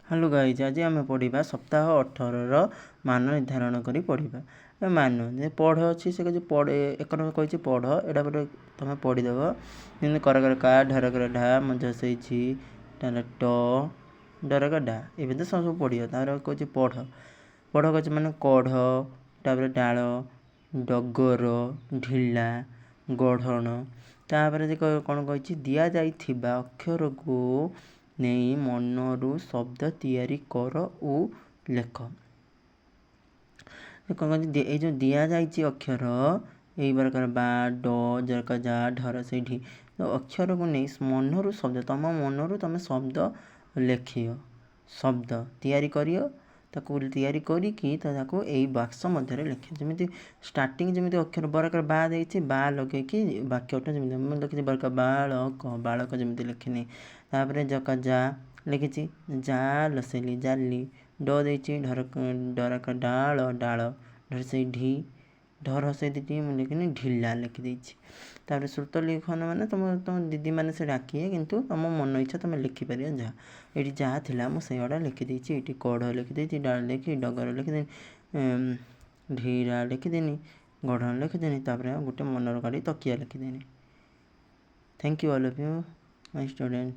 Hello guys, आज आम पढ़ा सप्ताह 18 मान निर्धारण कर पढ़ा मान जे पढ़ अच्छी से कहे पढ़ एक कही पढ़ एटा गोटे तुम पढ़ीदेव जमी कर का ढर कर ढा मजा से ट डर डा ये तो सब पढ़ कहे पढ़ पढ़ कहे मैंने कढ़ तापर डाल डगर ढिला गढ़ण तापर कौन कही दि जा अक्षर को नहीं मनरू शब्द तैयारी कर ओ लेख कौन कहते ये जो दि जाइए अक्षर यही प्रकार बा ड जरका जा ढर से ढी तो अक्षर को नहीं मनरू शब्द तुम मनरू तुम शब्द लेख शब्द तैयारी करियो ताको तैयारी करिकी ताको यही बाक्स मध्य लिख जमी स्टार्टिंग जमी अक्षर बरकर बा देती बा लगे कि वाक्यटा जमी लिखी बरकर बालक बालक जमी लिखिनी तापर जका जा लिखी जाल से जाली ड देती डर डाल डाल ढर से ढी ढर से लिखनी ढिला लिखिदे तापर श्रुत लिखन मैंने तुम दीदी मैंने से डाकिए किंतु तुम मन इच्छा तुम लिखिपर जहाँ ये जहाँ थिला मुझे लिखिदे ये कढ़ लिखिदे डाल लिखी डगर लिखिदे ढीरा लिखिदेनी गढ़ लिखिदेनी तापर गोटे मनर काढ़ी तकिया लिखिदेनी। Thank you all of you my student.